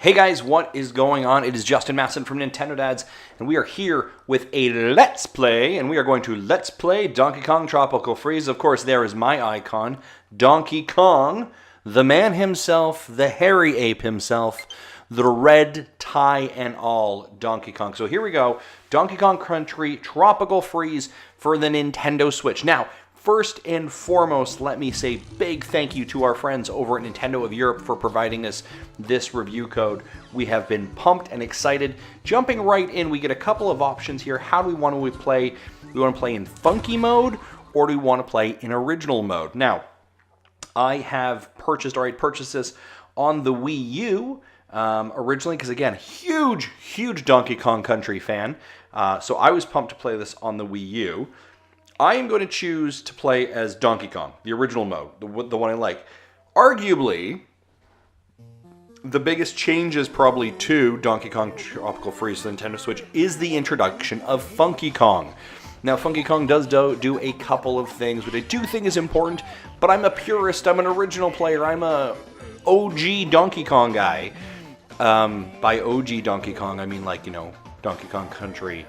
Hey guys, what is going on? It is Justin Masson from Nintendo Dads, and we are here with a Let's Play, and we are going to Let's Play Donkey Kong Tropical Freeze. Of course, there is my icon, Donkey Kong, the man himself, the hairy ape himself, the red tie and all Donkey Kong. So here we go, Donkey Kong Country Tropical Freeze for the Nintendo Switch. Now, first and foremost, let me say big thank you to our friends over at Nintendo of Europe for providing us this review code. We have been pumped and excited. Jumping right in, we get a couple of options here. How do we want to play? Do we want to play in funky mode, or do we want to play in original mode? Now, I purchased this on the Wii U originally, because again, huge Donkey Kong Country fan. So I was pumped to play this on the Wii U. I am going to choose to play as Donkey Kong, the original mode, the one I like. Arguably, the biggest changes probably to Donkey Kong Tropical Freeze for the Nintendo Switch is the introduction of Funky Kong. Now, Funky Kong does do a couple of things, which I do think is important, but I'm a purist, I'm an original player, I'm a OG Donkey Kong guy. By OG Donkey Kong, I mean Donkey Kong Country,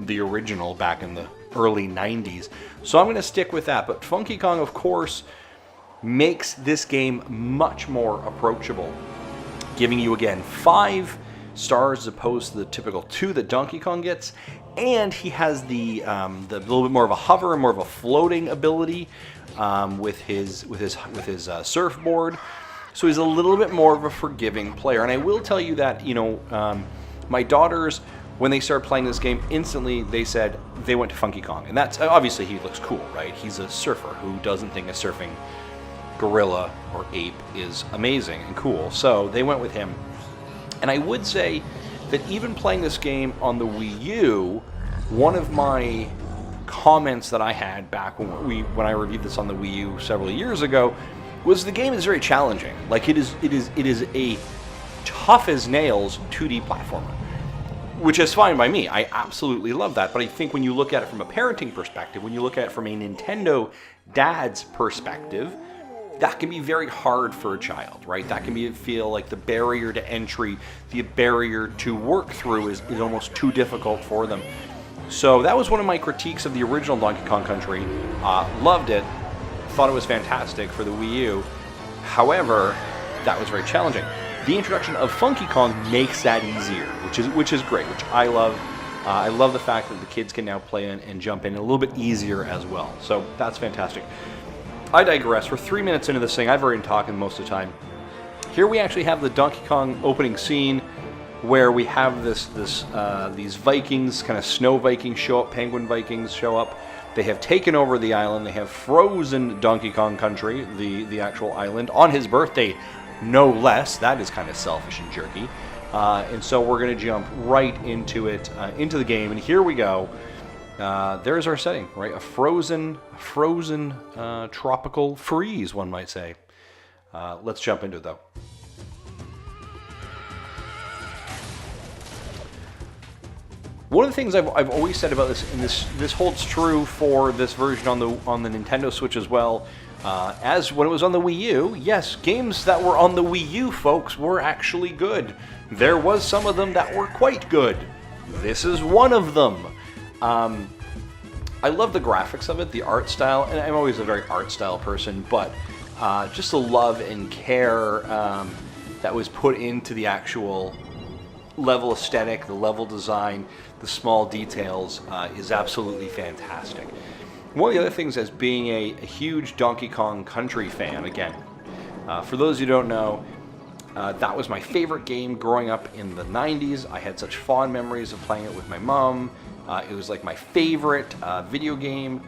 the original back in the early 90s. So I'm going to stick with that. But Funky Kong, of course, makes this game much more approachable, giving you, again, 5 stars as opposed to the typical 2 that Donkey Kong gets. And he has the little bit more of a hover and more of a floating ability with his surfboard. So he's a little bit more of a forgiving player. And I will tell you that, my daughters, when they started playing this game, instantly they said they went to Funky Kong. And that's, obviously he looks cool, right? He's a surfer who doesn't think a surfing gorilla or ape is amazing and cool. So they went with him. And I would say that even playing this game on the Wii U, one of my comments that I had back when I reviewed this on the Wii U several years ago was the game is very challenging. Like it is a tough as nails 2D platformer, which is fine by me. I absolutely love that. But I think when you look at it from a parenting perspective, when you look at it from a Nintendo dad's perspective, that can be very hard for a child, right? That can feel like the barrier to entry, the barrier to work through is almost too difficult for them. So that was one of my critiques of the original Donkey Kong Country. Loved it. Thought it was fantastic for the Wii U. However, that was very challenging. The introduction of Funky Kong makes that easier, which is great, which I love. I love the fact that the kids can now play in and jump in a little bit easier as well. So that's fantastic. I digress. We're 3 minutes into this thing. I've already been talking most of the time. Here we actually have the Donkey Kong opening scene, where we have these Vikings, kind of snow Vikings show up, penguin Vikings show up. They have taken over the island. They have frozen Donkey Kong Country, the actual island, on his birthday, no less. That is kind of selfish and jerky. And so we're going to jump right into it, into the game. And here we go. There's our setting, right? A frozen tropical freeze, one might say. Let's jump into it, though. One of the things I've always said about this, and this holds true for this version on the Nintendo Switch as well, as when it was on the Wii U, yes, games that were on the Wii U, folks, were actually good. There was some of them that were quite good. This is one of them. I love the graphics of it, the art style, and I'm always a very art style person, but just the love and care that was put into the actual level aesthetic, the level design, the small details is absolutely fantastic. One of the other things, as being a huge Donkey Kong Country fan, again, for those who don't know, that was my favorite game growing up in the 90s. I had such fond memories of playing it with my mom. It was like my favorite video game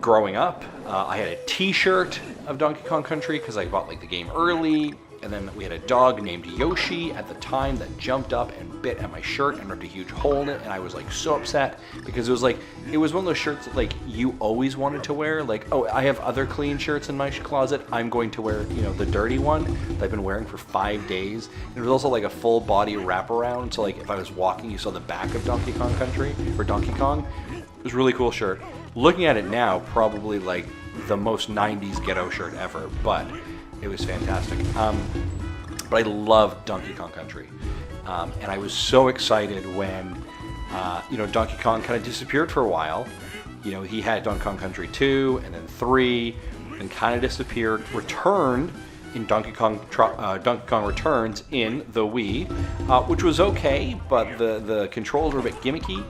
growing up. I had a t-shirt of Donkey Kong Country because I bought the game early. And then we had a dog named Yoshi at the time that jumped up and bit at my shirt and ripped a huge hole in it, and I was so upset because it was one of those shirts that you always wanted to wear. Oh, I have other clean shirts in my closet. I'm going to wear the dirty one that I've been wearing for 5 days. And it was also a full body wraparound, so if I was walking, you saw the back of Donkey Kong Country or Donkey Kong. It was a really cool shirt. Looking at it now, probably the most 90s ghetto shirt ever, but it was fantastic. but I loved Donkey Kong Country. And I was so excited when, Donkey Kong kind of disappeared for a while. He had Donkey Kong Country 2 and then 3, and kind of disappeared, returned in Donkey Kong Returns in the Wii, which was okay, but the controls were a bit gimmicky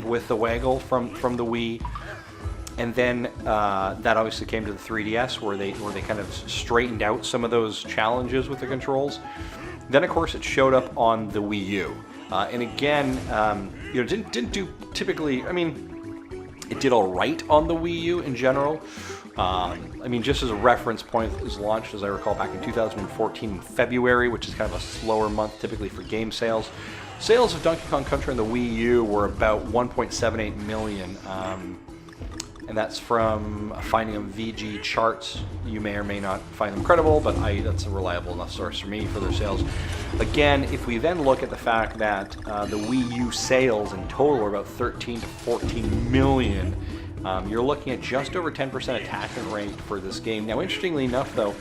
with the waggle from the Wii. And then that obviously came to the 3DS, where they kind of straightened out some of those challenges with the controls. Then, of course, it showed up on the Wii U, and again, didn't do typically. I mean, it did all right on the Wii U in general. Just as a reference point, it was launched, as I recall, back in 2014 in February, which is kind of a slower month typically for game sales. Sales of Donkey Kong Country on the Wii U were about 1.78 million. And that's from finding on VG charts. You may or may not find them credible, but that's a reliable enough source for me for their sales. Again, if we then look at the fact that the Wii U sales in total are about 13 to 14 million, you're looking at just over 10% attachment rate for this game. Now, interestingly enough, though,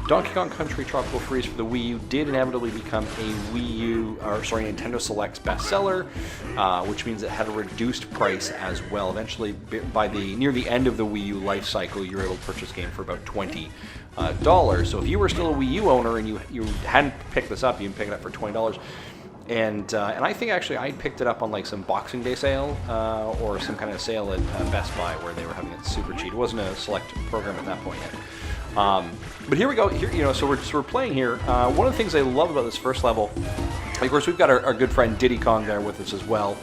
Donkey Kong Country Tropical Freeze for the Wii U did inevitably become a Nintendo Selects bestseller, which means it had a reduced price as well. Eventually, near the end of the Wii U life cycle, you were able to purchase the game for about $20. So if you were still a Wii U owner and you hadn't picked this up, you can pick it up for $20. And I think actually I picked it up on like some Boxing Day sale or some kind of sale at Best Buy where they were having it super cheap. It wasn't a select program at that point yet. But here we go. So we're playing here. One of the things I love about this first level, of course, we've got our good friend Diddy Kong there with us as well.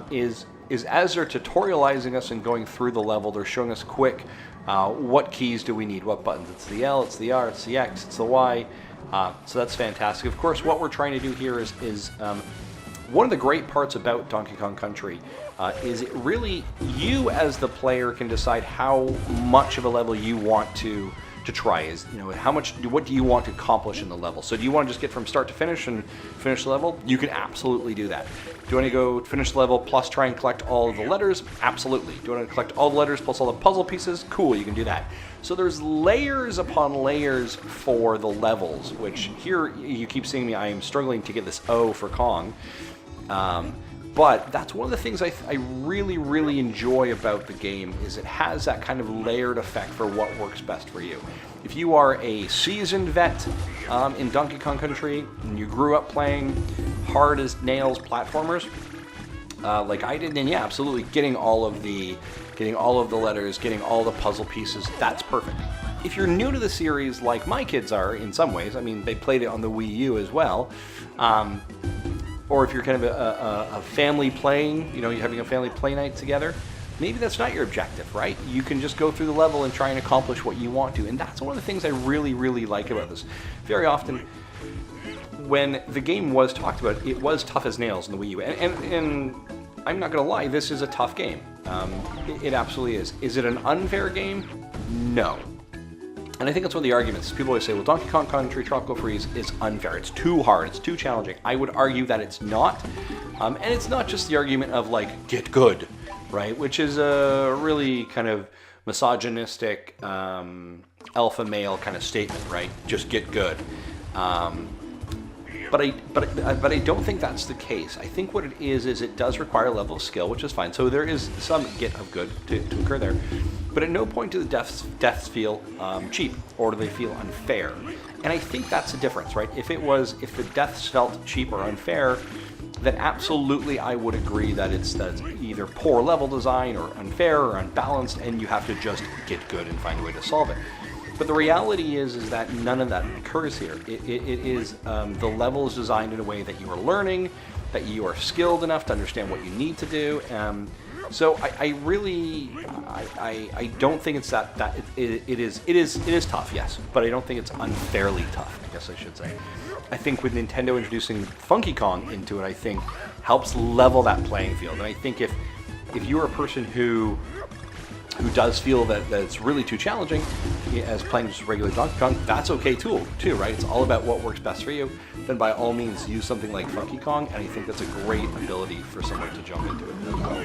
Is as they're tutorializing us and going through the level, they're showing us quick what keys do we need, what buttons. It's the L, it's the R, it's the X, it's the Y. So that's fantastic. Of course, what we're trying to do here is one of the great parts about Donkey Kong Country is it really, you as the player can decide how much of a level you want to try. What do you want to accomplish in the level? So do you want to just get from start to finish and finish the level? You can absolutely do that. Do you want to go finish the level plus try and collect all of the letters? Absolutely. Do you want to collect all the letters plus all the puzzle pieces? Cool, you can do that. So there's layers upon layers for the levels, which here you keep seeing me, I am struggling to get this O for Kong. But that's one of the things I really, really enjoy about the game is it has that kind of layered effect for what works best for you. If you are a seasoned vet in Donkey Kong Country and you grew up playing hard as nails platformers, like I did, then yeah, absolutely, getting all of the letters, getting all the puzzle pieces, that's perfect. If you're new to the series, like my kids are in some ways, I mean, they played it on the Wii U as well, or if you're kind of a family playing, you're having a family play night together, maybe that's not your objective, right? You can just go through the level and try and accomplish what you want to, and that's one of the things I really, really like about this. Very often, when the game was talked about, it was tough as nails in the Wii U, and I'm not going to lie, this is a tough game. It absolutely is. Is it an unfair game? No. And I think that's one of the arguments. People always say, well, Donkey Kong Country Tropical Freeze is unfair. It's too hard. It's too challenging. I would argue that it's not. And it's not just the argument of, like, get good, right? Which is a really kind of misogynistic alpha male kind of statement, right? Just get good. But I don't think that's the case. I think what it is it does require a level of skill, which is fine. So there is some get of good to occur there. But at no point do the deaths feel cheap or do they feel unfair. And I think that's the difference, right? If the deaths felt cheap or unfair, then absolutely I would agree that it's either poor level design or unfair or unbalanced, and you have to just get good and find a way to solve it. But the reality is that none of that occurs here. It is the level is designed in a way that you are learning, that you are skilled enough to understand what you need to do. So I don't think it's that it is tough, yes, but I don't think it's unfairly tough, I guess I should say. I think with Nintendo introducing Funky Kong into it, I think helps level that playing field. And I think if you're a person who does feel that it's really too challenging as playing just regular Donkey Kong, that's okay too, right? It's all about what works best for you. Then by all means use something like Funky Kong, and I think that's a great ability for someone to jump into it as well.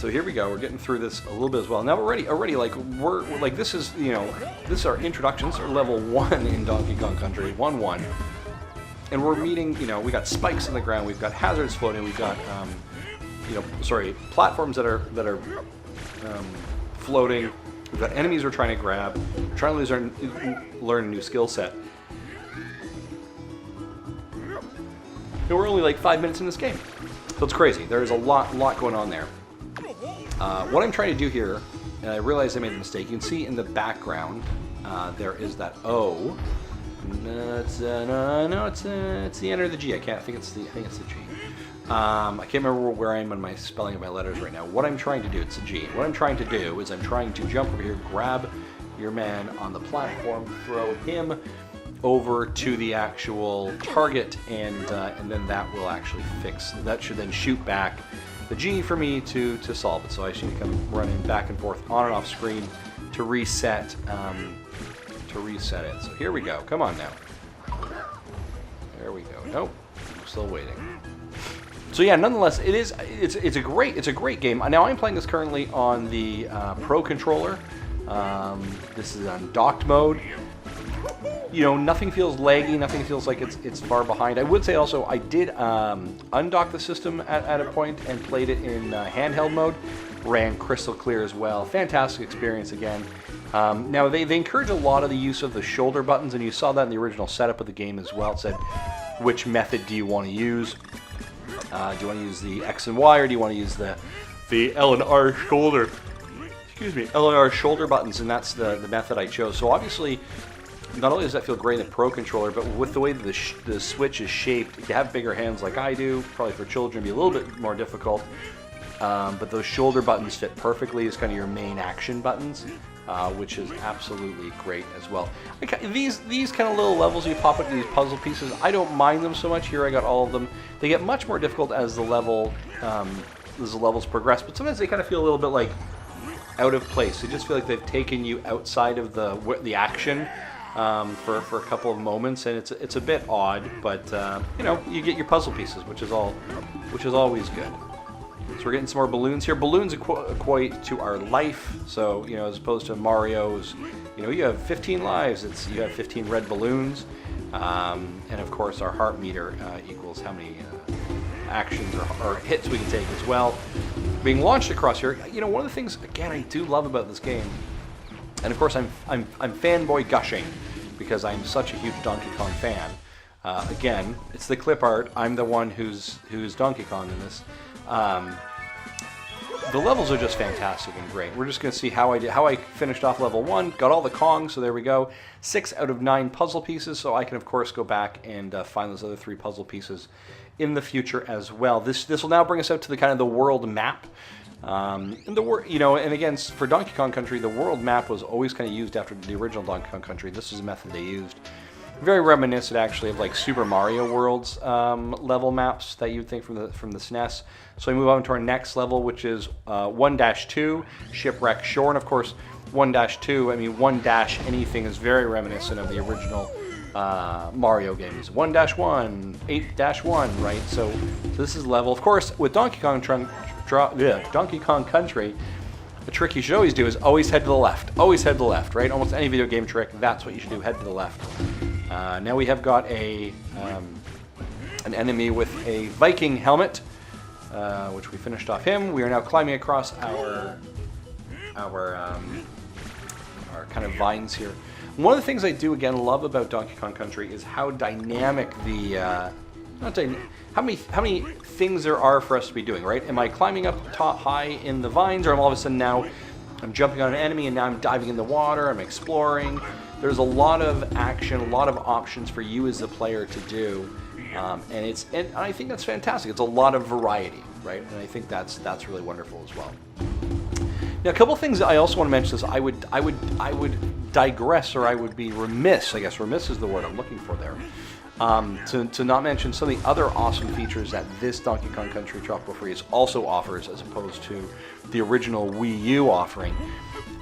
So here we go. We're getting through this a little bit as well. Now already like we're like this is this is our introductions or level 1 in Donkey Kong Country 1-1, and we're meeting we got spikes in the ground, we've got hazards floating, we've got platforms that are floating, we've got enemies we're trying to grab, we're trying to learn a new skill set. And we're only like 5 minutes in this game, so it's crazy. There's a lot going on there. What I'm trying to do here, and I realized I made a mistake. You can see in the background there is that O. No, it's the N or the G. I think it's the G. I can't remember where I am on my spelling of my letters right now. What I'm trying to do, it's a G. What I'm trying to do is I'm trying to jump over here, grab your man on the platform, throw him over to the actual target, and then that will actually fix. That should then shoot back the G for me to solve it. So I should come running back and forth on and off screen to reset it. So here we go. Come on now. There we go. Nope. I'm still waiting. So yeah, nonetheless, it's a great game. Now I'm playing this currently on the Pro controller. This is on docked mode. Nothing feels laggy, nothing feels like it's far behind. I would say also I did undock the system at a point and played it in handheld mode. Ran crystal clear as well. Fantastic experience again. Now they encourage a lot of the use of the shoulder buttons, and you saw that in the original setup of the game as well. It said, which method do you want to use? Do you want to use the X and Y, or do you want to use the L and R shoulder? Excuse me, L and R shoulder buttons, and that's the method I chose. So obviously, not only does that feel great in the Pro controller, but with the way that the Switch is shaped, if you have bigger hands like I do, probably for children it'd be a little bit more difficult. But those shoulder buttons fit perfectly as kind of your main action buttons, which is absolutely great as well. These kind of little levels you pop into these puzzle pieces, I don't mind them so much. Here I got all of them. They get much more difficult as the levels progress, but sometimes they kind of feel a little bit like out of place. They just feel like they've taken you outside of the action. For a couple of moments, and it's a bit odd, but you get your puzzle pieces, which is always good. So we're getting some more balloons here. Balloons equate to our life, so as opposed to Mario's, you have 15 lives. You have 15 red balloons, and of course our heart meter equals how many actions or hits we can take as well. Being launched across here, one of the things again I do love about this game. And of course, I'm fanboy gushing because I'm such a huge Donkey Kong fan. Again, it's the clip art. I'm the one who's Donkey Kong in this. The levels are just fantastic and great. We're just going to see how I finished off level 1. Got all the Kongs, so there we go. 6 out of 9 puzzle pieces. So I can of course go back and find those other 3 puzzle pieces in the future as well. This will now bring us out to the kind of the world map. And and again, for Donkey Kong Country, the world map was always kind of used after the original Donkey Kong Country. This is a method they used. Very reminiscent, actually, of like Super Mario World's level maps that you'd think from the SNES. So we move on to our next level, which is 1-2, Shipwreck Shore. And of course, 1-2, I mean 1-anything is very reminiscent of the original Mario games. 1-1, 8-1, right? So this is level. Of course, with Donkey Kong Country, the trick you should always do is always head to the left. Always head to the left, right? Almost any video game trick, that's what you should do, head to the left. Now we have got an enemy with a Viking helmet, which we finished off him. We are now climbing across our kind of vines here. One of the things I do, again, love about Donkey Kong Country is how dynamic the... how many things there are for us to be doing, right? Am I climbing up top high in the vines, or am all of a sudden now I'm jumping on an enemy and now I'm diving in the water, I'm exploring? There's a lot of action, a lot of options for you as the player to do, and I think that's fantastic. It's a lot of variety, right? And I think that's really wonderful as well. Now, a couple of things I also want to mention is I would digress, or I would be remiss. I guess remiss is the word I'm looking for there. To not mention some of the other awesome features that this Donkey Kong Country Tropical Freeze also offers, as opposed to the original Wii U offering.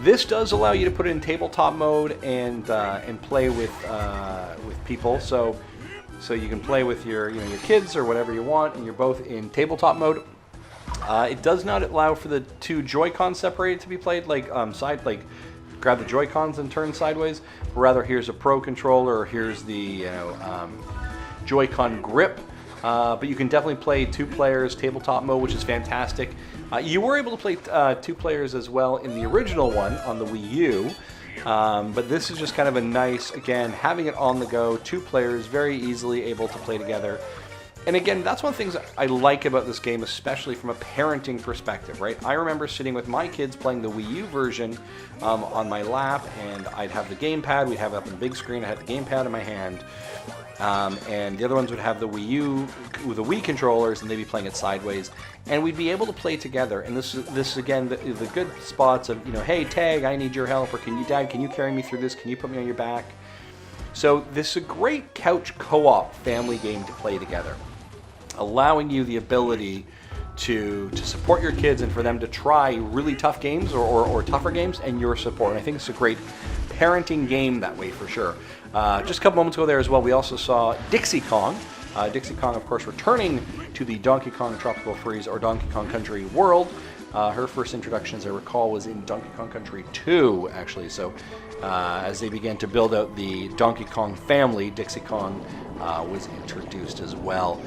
This does allow you to put it in tabletop mode and play with people. So you can play with your kids or whatever you want, and you're both in tabletop mode. It does not allow for the two Joy-Cons separated to be played, like grab the Joy-Cons and turn sideways. Rather, here's a Pro controller, or here's the Joy-Con grip. But you can definitely play 2 players, tabletop mode, which is fantastic. You were able to play 2 players as well in the original one on the Wii U. But this is just kind of a nice, again, having it on the go, 2 players, very easily able to play together. And again, that's one of the things I like about this game, especially from a parenting perspective, right? I remember sitting with my kids playing the Wii U version on my lap, and I'd have the gamepad, we'd have it up on the big screen, I had the gamepad in my hand, and the other ones would have the Wii U with the Wii controllers, and they'd be playing it sideways, and we'd be able to play together. And this is again the good spots of, hey, Tag, I need your help, or Dad, can you carry me through this? Can you put me on your back? So this is a great couch co-op family game to play together, allowing you the ability to support your kids and for them to try really tough games or tougher games and your support. And I think it's a great parenting game that way for sure. Just a couple moments ago there as well, we also saw Dixie Kong. Dixie Kong, of course, returning to the Donkey Kong Tropical Freeze or Donkey Kong Country world. Her first introduction, as I recall, was in Donkey Kong Country 2, actually. So as they began to build out the Donkey Kong family, Dixie Kong was introduced as well.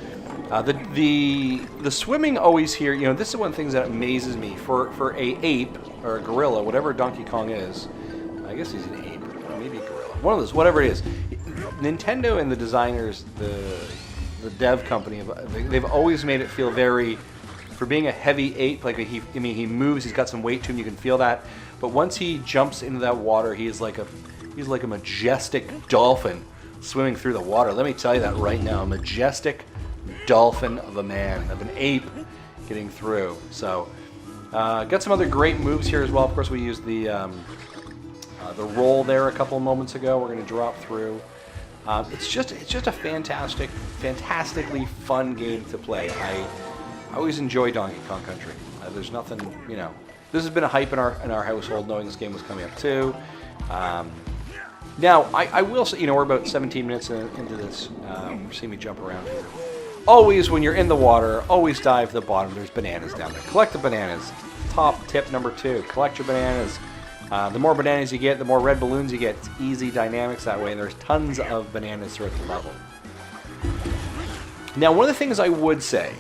The swimming always here, this is one of the things that amazes me. For a ape or a gorilla, whatever Donkey Kong is, I guess he's an ape, or maybe a gorilla, one of those, whatever it is. Nintendo and the designers, the dev company, they've always made it feel very, for being a heavy ape, like he moves, he's got some weight to him, you can feel that. But once he jumps into that water, he's like a majestic dolphin swimming through the water. Let me tell you that right now, a majestic dolphin of a man, of an ape getting through. So got some other great moves here as well. Of course, we used the roll there a couple of moments ago. We're going to drop through. It's just a fantastically fun game to play. I always enjoy Donkey Kong Country. There's nothing, This has been a hype in our household, knowing this game was coming up too. Now, I will say, we're about 17 minutes into this. See me jump around here. Always, when you're in the water, always dive to the bottom. There's bananas down there. Collect the bananas. Top tip number 2. Collect your bananas. The more bananas you get, the more red balloons you get. It's easy dynamics that way, and there's tons of bananas throughout the level. Now, one of the things I would say,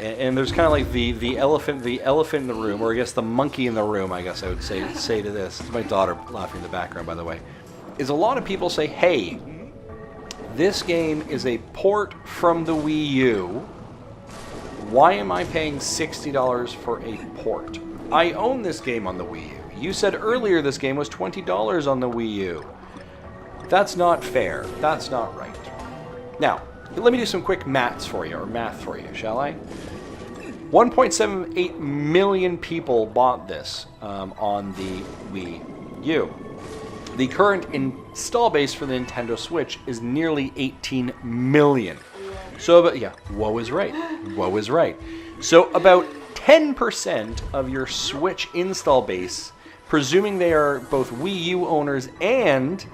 and there's kind of like the elephant in the room, or I guess the monkey in the room, I guess I would say to this. It's my daughter laughing in the background, by the way. Is a lot of people say, hey, this game is a port from the Wii U. Why am I paying $60 for a port? I own this game on the Wii U. You said earlier this game was $20 on the Wii U. That's not fair. That's not right. Now, let me do some quick math for you, shall I? 1.78 million people bought this on the Wii U. The current install base for the Nintendo Switch is nearly 18 million. So, woe is right. Woe is right. So, about 10% of your Switch install base, presuming they are both Wii U owners and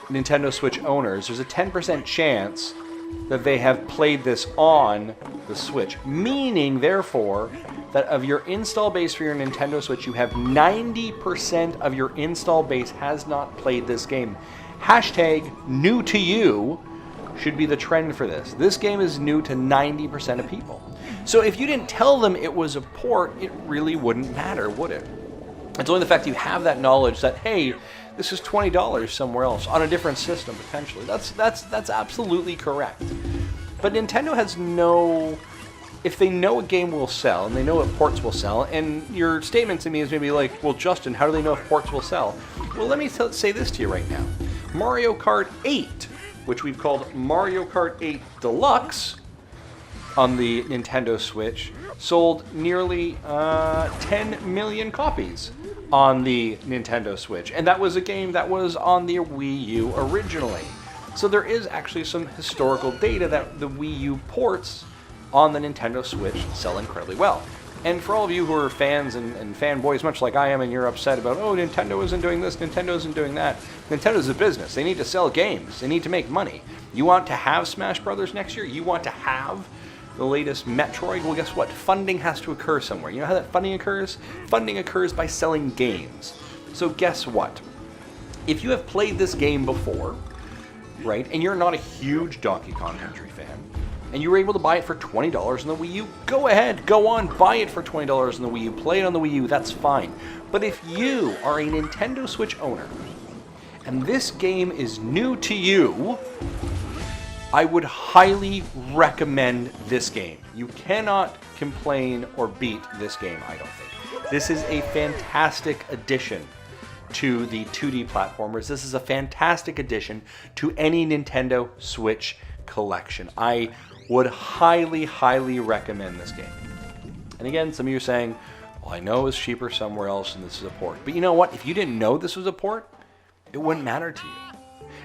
Nintendo Switch owners, there's a 10% chance that they have played this on the Switch. Meaning, therefore, that of your install base for your Nintendo Switch, you have 90% of your install base has not played this game. Hashtag new to you should be the trend for this. This game is new to 90% of people. So if you didn't tell them it was a port, it really wouldn't matter, would it? It's only the fact you have that knowledge that, hey, this is $20 somewhere else on a different system potentially. That's absolutely correct. But Nintendo has no. If they know a game will sell and they know what ports will sell, and your statement to me is maybe like, well, Justin, how do they know if ports will sell? Well, let me say this to you right now. Mario Kart 8, which we've called Mario Kart 8 Deluxe on the Nintendo Switch, sold nearly 10 million copies on the Nintendo Switch. And that was a game that was on the Wii U originally. So there is actually some historical data that the Wii U ports on the Nintendo Switch sell incredibly well. And for all of you who are fans and fanboys, much like I am, and you're upset about, oh, Nintendo isn't doing this, Nintendo isn't doing that. Nintendo's a business. They need to sell games. They need to make money. You want to have Smash Brothers next year? You want to have the latest Metroid? Well, guess what? Funding has to occur somewhere. You know how that funding occurs? Funding occurs by selling games. So guess what? If you have played this game before, right, and you're not a huge Donkey Kong Country fan, and you were able to buy it for $20 on the Wii U, go ahead, go on, buy it for $20 on the Wii U, play it on the Wii U, that's fine. But if you are a Nintendo Switch owner, and this game is new to you, I would highly recommend this game. You cannot complain or beat this game, I don't think. This is a fantastic addition to the 2D platformers. This is a fantastic addition to any Nintendo Switch collection. I would highly, highly recommend this game. And again, some of you are saying, well, I know it's cheaper somewhere else and this is a port. But you know what? If you didn't know this was a port, it wouldn't matter to you.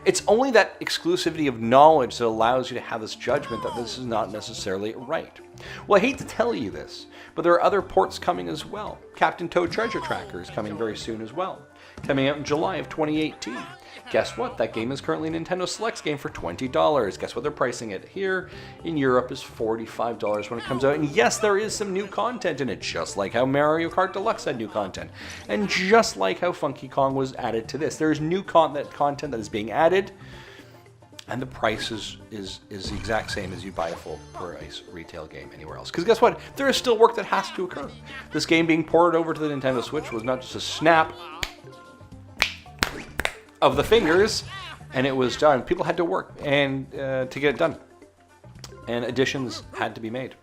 It's only that exclusivity of knowledge that allows you to have this judgment that this is not necessarily right. Well, I hate to tell you this, but there are other ports coming as well. Captain Toad Treasure Tracker is coming very soon as well. Coming out in July of 2018. Guess what? That game is currently a Nintendo Selects game for $20. Guess what they're pricing it here in Europe is $45 when it comes out. And yes, there is some new content in it, just like how Mario Kart Deluxe had new content. And just like how Funky Kong was added to this. There is new content that is being added, and the price is the exact same as you buy a full price retail game anywhere else. Because guess what? There is still work that has to occur. This game being ported over to the Nintendo Switch was not just a snap of the fingers, and it was done. People had to work and to get it done, and additions had to be made.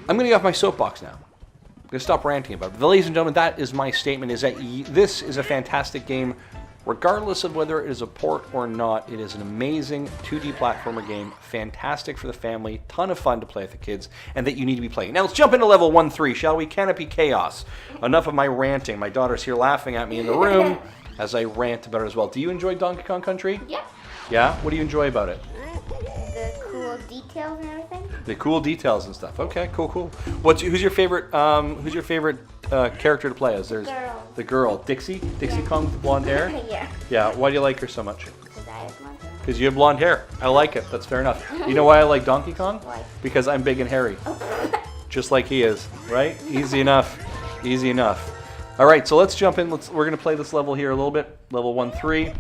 I'm going to get off my soapbox now. I'm going to stop ranting about it. But ladies and gentlemen, that is my statement: is that this is a fantastic game, regardless of whether it is a port or not. It is an amazing 2D platformer game, fantastic for the family, ton of fun to play with the kids, and that you need to be playing. Now let's jump into level 1-3, shall we? Canopy Chaos. Enough of my ranting. My daughter's here laughing at me in the room as I rant about it as well. Do you enjoy Donkey Kong Country? Yep. Yeah? What do you enjoy about it? The cool details and everything. The cool details and stuff. Okay, cool. Who's your favorite character to play as? There's Girl. the girl, Dixie Kong with the blonde hair. Yeah. Yeah. Why do you like her so much? Because I have blonde hair. Because you have blonde hair. I like it. That's fair enough. You know why I like Donkey Kong? Why? Because I'm big and hairy, just like he is. Right? Easy enough. Easy enough. All right. So let's jump in. We're gonna play this level here a little bit. Level 1-3.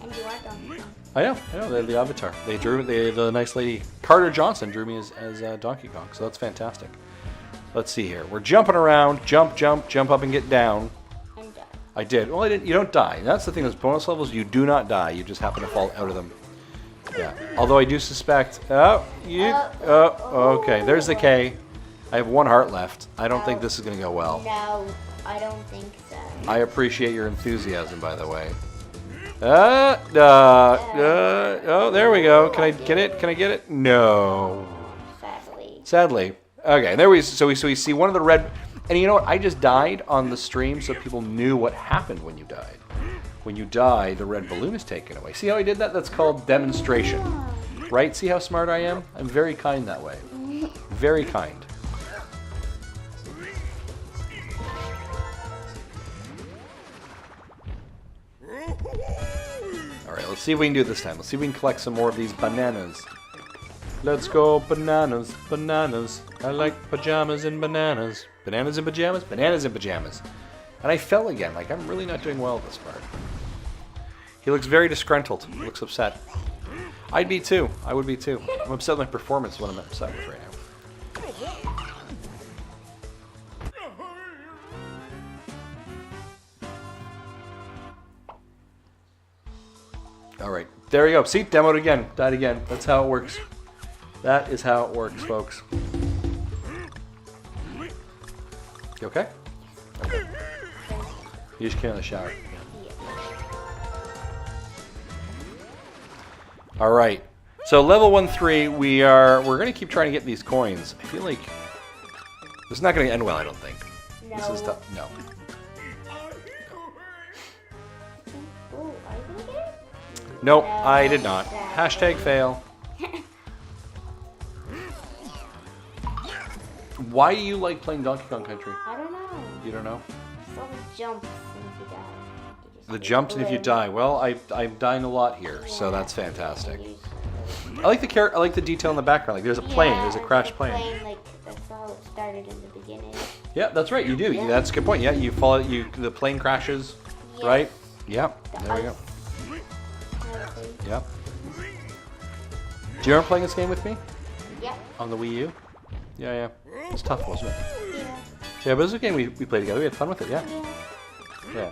And you are Donkey Kong. I know. They're the avatar. The nice lady Carter Johnson drew me as Donkey Kong. So that's fantastic. Let's see here. We're jumping around. Jump up and get down. And die. I did. Well, I didn't. You don't die. That's the thing. Those bonus levels, you do not die. You just happen to fall out of them. Yeah. Although I do suspect. Okay. There's the K. I have one heart left. I don't think this is going to go well. No, I don't think so. I appreciate your enthusiasm, by the way. There we go. Can I get it? Can I get it? No. Sadly. Okay. There we. So we see one of the red. And you know what? I just died on the stream, so people knew what happened when you died. When you die, the red balloon is taken away. See how I did that? That's called demonstration. Right? See how smart I am? I'm very kind that way. Very kind. Alright, let's see if we can do it this time. Let's see if we can collect some more of these bananas. Let's go bananas, bananas. I like pajamas and bananas. Bananas and pajamas, bananas and pajamas. And I fell again. Like, I'm really not doing well this part. He looks very disgruntled. He looks upset. I'd be too. I would be too. I'm upset with my performance, what I'm upset with right now. Alright, there you go. See, demoed again. Died again. That's how it works. That is how it works, folks. You okay? Okay. You just came out of the shower. Alright. So level 1-3, we're gonna keep trying to get these coins. I feel like this is not gonna end well, I don't think. No. This is tough. No. Ooh, are you gonna get it? Nope, I did not. Hashtag fail. Why do you like playing Donkey Kong Country? I don't know. You don't know? It's all the jumps and if you die. The jumps and if you die. Well, I'm dying a lot here, so that's fantastic. I like the I like the detail in the background. Like there's a plane. There's a crashed plane. Like that's how it started in the beginning. Yeah, that's right. You do. Yeah. That's a good point. Yeah, you follow. The plane crashes, Yes. right? Yep. There we go. Okay. Yep. Do you remember playing this game with me Yeah. on the Wii U? Yeah, yeah. It was tough, wasn't it? Yeah. Yeah, but it was a game we played together. We had fun with it. Yeah. Yeah. Yeah.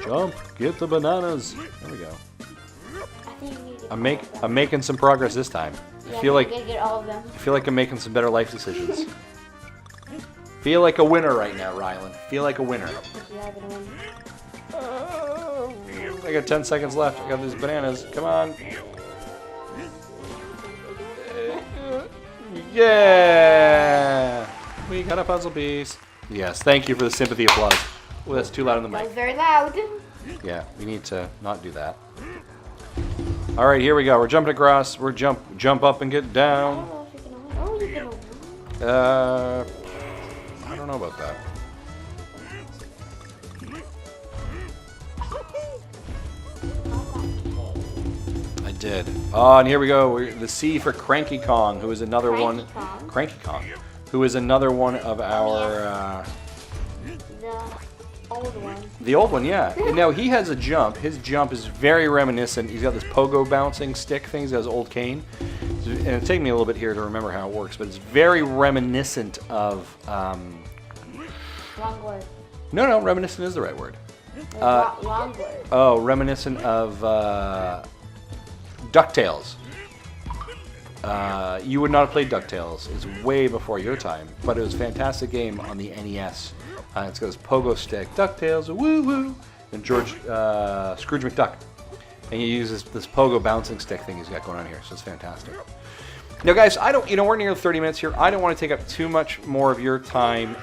Jump. Get the bananas. There we go. I think you need to I'm making some progress this time. Yeah, I feel like you get all of them. I feel like I'm making some better life decisions. Feel like a winner right now, Rylan. Feel like a winner. You are gonna win. I got 10 seconds left. I got these bananas. Come on. Yeah! We got a puzzle piece. Yes, thank you for the sympathy applause. Oh, that's too loud on the That was mic. very loud. Yeah, we need to not do that. All right, here we go. We're jumping across. We're jump up and get I don't down. know if you're gonna win. Oh, you're gonna win. I don't know about that. I did. Oh, and here we go. The C for Cranky Kong, who is another one. Kong. Cranky Kong, who is another one of our. The old one. The old one, yeah. And now he has a jump. His jump is very reminiscent. He's got this pogo bouncing stick thing. He's got his old cane. And it's taking me a little bit here to remember how it works, but it's very reminiscent of. Wrong word. No, reminiscent is the right word. Wrong word. Oh, reminiscent of DuckTales. You would not have played DuckTales. It's way before your time, but it was a fantastic game on the NES. It's got this pogo stick, DuckTales, woo woo, and Scrooge McDuck. And you use this pogo bouncing stick thing he's got going on here, so it's fantastic. Now, guys, we're near 30 minutes here. I don't want to take up too much more of your time.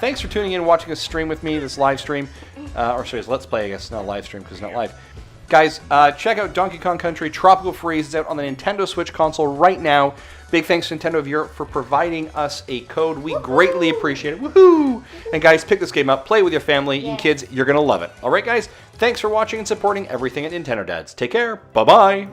Thanks for tuning in and watching us stream with me, this live stream. Or sorry, it's Let's Play, I guess, not a live stream because it's not live. Guys, check out Donkey Kong Country Tropical Freeze. It's out on the Nintendo Switch console right now. Big thanks to Nintendo of Europe for providing us a code. We greatly appreciate it. Woohoo! And guys, pick this game up, play with your family and kids. You're going to love it. All right, guys? Thanks for watching and supporting everything at Nintendo Dads. Take care. Bye-bye.